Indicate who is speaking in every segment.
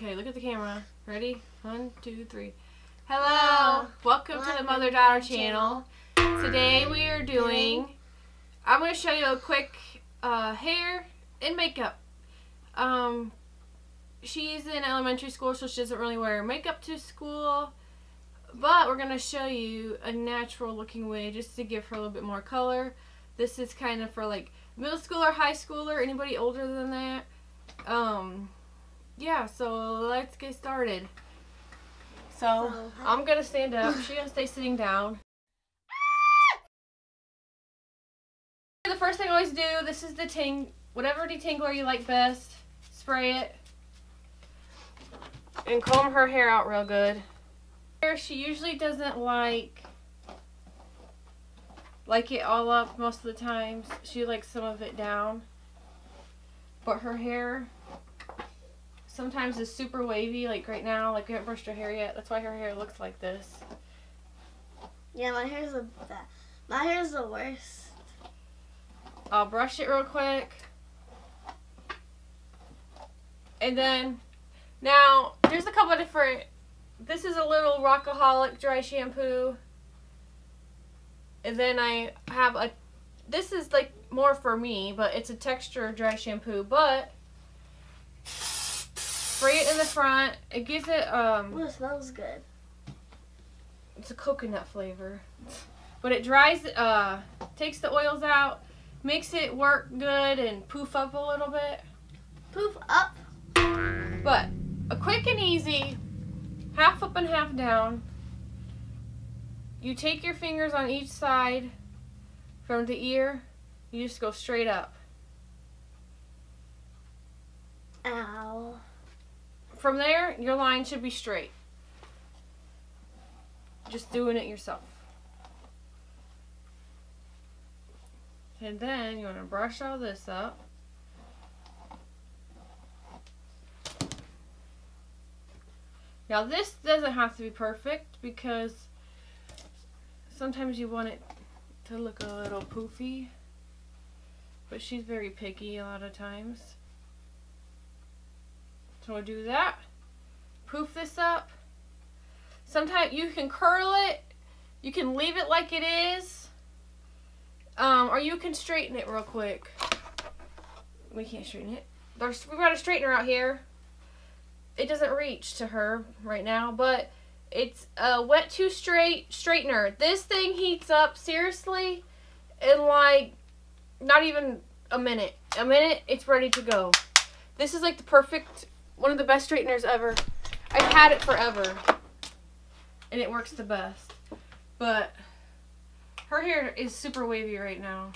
Speaker 1: Okay, look at the camera. Ready? 1, 2, 3. Hello! Welcome to the Mother-Daughter channel. Today we are doing, I'm going to show you a quick hair and makeup. She's in elementary school, so she doesn't really wear makeup to school. But we're going to show you a natural looking way just to give her a little bit more color. This is kind of for like middle schooler, high schooler, anybody older than that. Yeah, so let's get started. So I'm going to stand up. She's going to stay sitting down. The first thing I always do, this is the whatever detangler you like best. Spray it. And comb her hair out real good. She usually doesn't like it all up most of the times. She likes some of it down. But her hair sometimes is super wavy, like right now. Like we haven't brushed her hair yet. That's why her hair looks like this.
Speaker 2: Yeah, my hair's the worst.
Speaker 1: I'll brush it real quick. And then, now, there's a couple of different, this is a little Rockaholic dry shampoo. And then I have this is like more for me, but it's a texture dry shampoo, but spray it in the front. It gives it,
Speaker 2: Ooh, it smells good.
Speaker 1: It's a coconut flavor. But it dries, takes the oils out, makes it work good and poof up a little bit.
Speaker 2: Poof up.
Speaker 1: But a quick and easy, half up and half down. You take your fingers on each side from the ear. You just go straight up.
Speaker 2: Ow.
Speaker 1: From there, your line should be straight. Just doing it yourself. And then you want to brush all this up. Now this doesn't have to be perfect because sometimes you want it to look a little poofy, but she's very picky a lot of times. So we'll do that. Poof this up. Sometimes you can curl it, you can leave it like it is, or you can straighten it real quick. We can't straighten it. We've got a straightener out here. It doesn't reach to her right now, but it's a wet to straight straightener. This thing heats up seriously in like not even a minute. A minute, it's ready to go. This is like the perfect, one of the best straighteners ever. I've had it forever, and it works the best. But her hair is super wavy right now.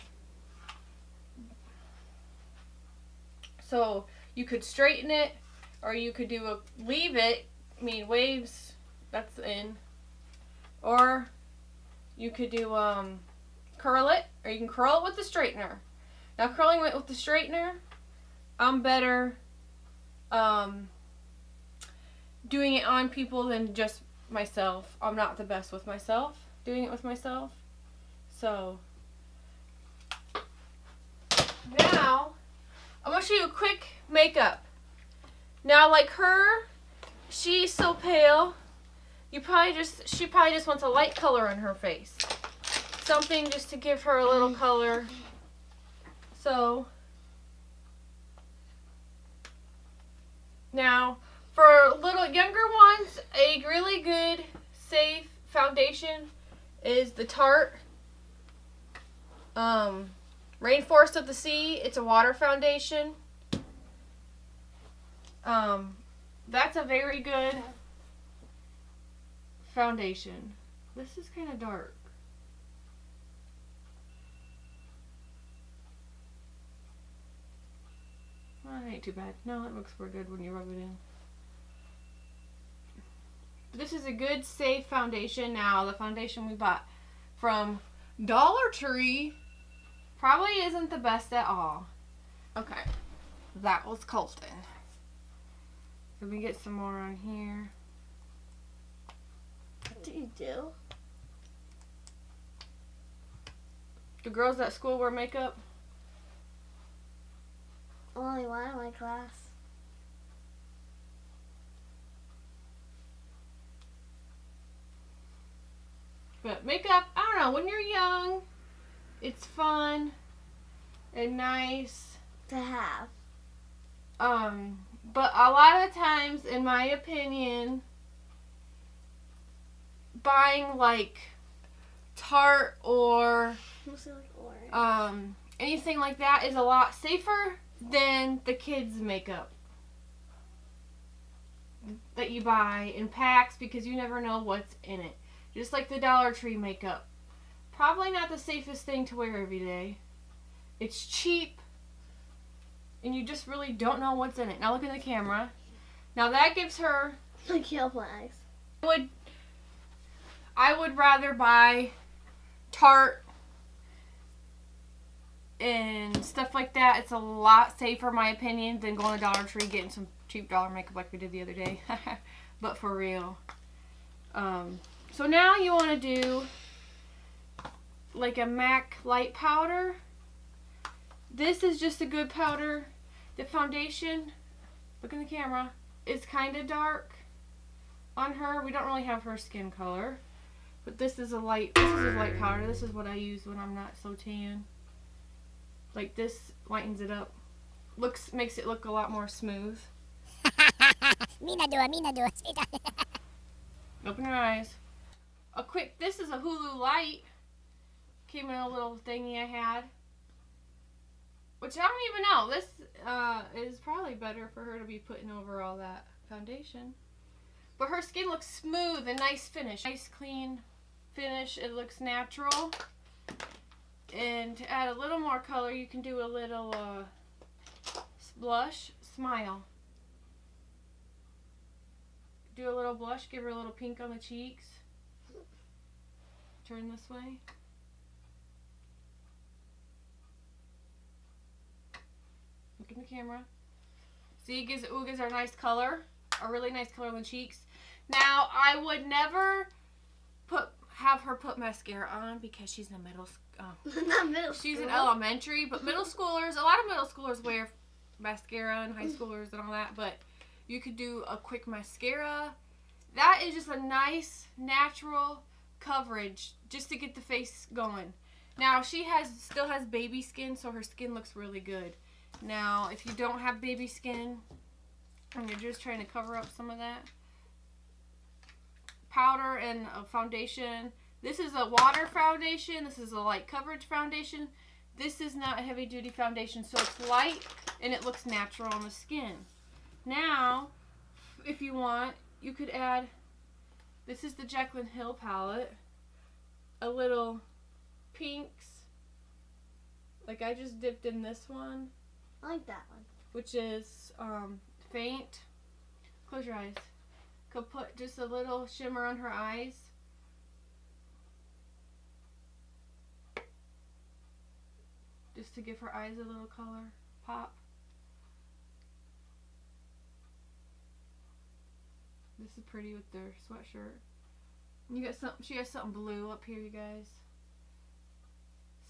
Speaker 1: So you could straighten it, or you could do leave it, I mean waves, that's in. Or you could do curl it, or you can curl it with the straightener. Now curling it with the straightener, I'm better doing it on people than just myself. I'm not the best with myself, doing it with myself. So now I'm going to show you a quick makeup. Now, like her, she's so pale. She probably just wants a light color on her face. Something just to give her a little color. So now, for little younger ones, a really good, safe foundation is the Tarte Rainforest of the Sea. It's a water foundation. That's a very good foundation. This is kind of dark. Well, that ain't too bad. No, it looks pretty good when you rub it in. But this is a good, safe foundation. Now, the foundation we bought from Dollar Tree probably isn't the best at all. Okay, that was Colton. Let me get some more on here.
Speaker 2: What do you do?
Speaker 1: Do girls at school wear makeup?
Speaker 2: Only one in my class.
Speaker 1: But makeup, I don't know, when you're young, it's fun and nice.
Speaker 2: To have.
Speaker 1: But a lot of times, in my opinion, buying like Tarte or
Speaker 2: Mostly like orange.
Speaker 1: anything like that is a lot safer than the kids' makeup that you buy in packs, because you never know what's in it. Just like the Dollar Tree makeup. Probably not the safest thing to wear every day. It's cheap, and you just really don't know what's in it. Now look at the camera. Now that gives her...
Speaker 2: Like yellow flags.
Speaker 1: I would rather buy Tarte and stuff like that. It's a lot safer, in my opinion, than going to Dollar Tree getting some cheap dollar makeup like we did the other day. But for real. So now you want to do like a MAC light powder. This is just a good powder. The foundation, look in the camera, is kind of dark on her. We don't really have her skin color. But this is a light powder. This is what I use when I'm not so tan. Like this lightens it up. Makes it look a lot more smooth.
Speaker 3: Me not do it.
Speaker 1: Open your eyes. This is a Hulu light. Came in a little thingy I had. Which I don't even know. This is probably better for her to be putting over all that foundation. But her skin looks smooth and nice finish. Nice clean finish. It looks natural. And to add a little more color, you can do a little blush. Smile. Do a little blush. Give her a little pink on the cheeks. Turn this way. Look in the camera. See, it gives her a nice color. A really nice color on the cheeks. Now, I would never have her put mascara on because she's in middle school.
Speaker 2: Not middle school.
Speaker 1: She's in elementary, but middle schoolers, a lot of middle schoolers wear mascara, and high schoolers and all that, but you could do a quick mascara. That is just a nice, natural coverage just to get the face going. Now, she still has baby skin, so her skin looks really good. Now, if you don't have baby skin, and you're just trying to cover up some of that, powder and a foundation. This is a water foundation. This is a light coverage foundation. This is not a heavy duty foundation, so it's light and it looks natural on the skin. Now, if you want, you could add, this is the Jaclyn Hill palette, a little pinks. Like I just dipped in this one.
Speaker 2: I like that one.
Speaker 1: Which is faint. Close your eyes. Could put just a little shimmer on her eyes. Just to give her eyes a little color pop. This is pretty with their sweatshirt. You got something. She has something blue up here, you guys.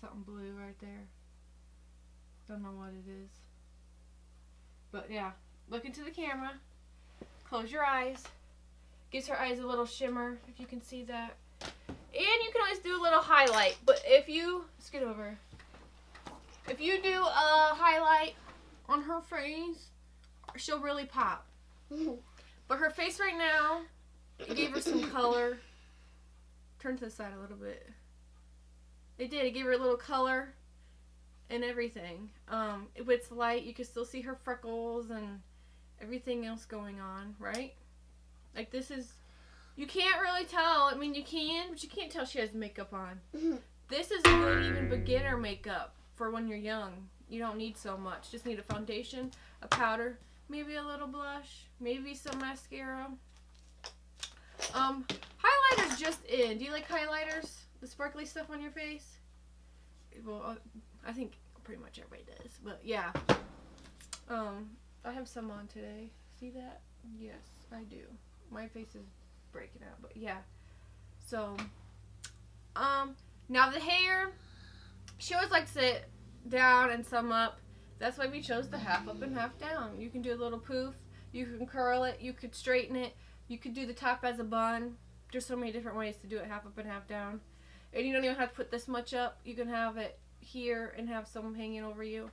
Speaker 1: Something blue right there. Don't know what it is. But yeah, look into the camera. Close your eyes. Gives her eyes a little shimmer, if you can see that. And you can always do a little highlight. But if you, scoot over. If you do a highlight on her face, she'll really pop. But her face right now, it gave her some color. Turn to the side a little bit. It did. It gave her a little color and everything. It's light. You can still see her freckles and everything else going on, right? Like this is, you can't really tell. I mean, you can, but you can't tell she has makeup on. This is a good even beginner makeup for when you're young. You don't need so much. Just need a foundation, a powder, maybe a little blush, maybe some mascara. Highlighters just in. Do you like highlighters? The sparkly stuff on your face? Well, I think pretty much everybody does. But yeah. I have some on today. See that? Yes, I do. My face is breaking out, but yeah. So, now the hair, she always likes it down and some up. That's why we chose the half up and half down. You can do a little poof. You can curl it. You could straighten it. You could do the top as a bun. There's so many different ways to do it, half up and half down. And you don't even have to put this much up. You can have it here and have some hanging over you.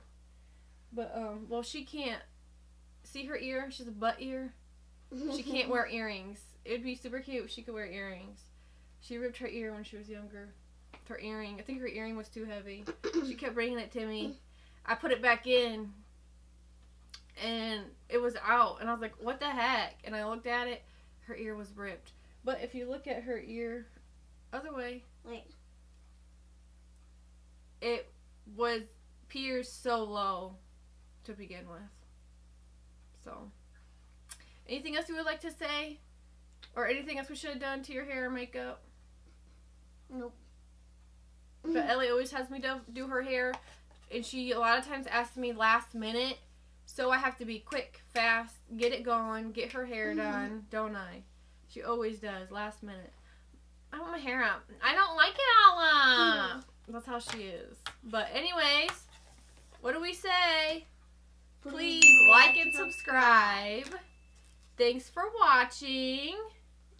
Speaker 1: But, well, she can't. See her ear? She's a butt ear. She can't wear earrings. It'd be super cute if she could wear earrings. She ripped her ear when she was younger. Her earring. I think her earring was too heavy. She kept bringing it to me. I put it back in. And it was out. And I was like, what the heck? And I looked at it. Her ear was ripped. But if you look at her ear, other way.
Speaker 2: Wait.
Speaker 1: It was pierced so low to begin with. So, anything else you would like to say? Or anything else we should have done to your hair or makeup?
Speaker 2: Nope.
Speaker 1: But Ellie always has me do her hair. And she a lot of times asks me last minute. So I have to be quick, fast, get it going, get her hair done, don't I? She always does, last minute. I want my hair up. I don't like it all up. That's how she is. But anyways, what do we say? Please like and subscribe. Thanks for watching.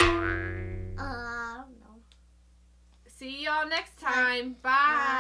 Speaker 2: I don't know.
Speaker 1: See y'all next time. Bye.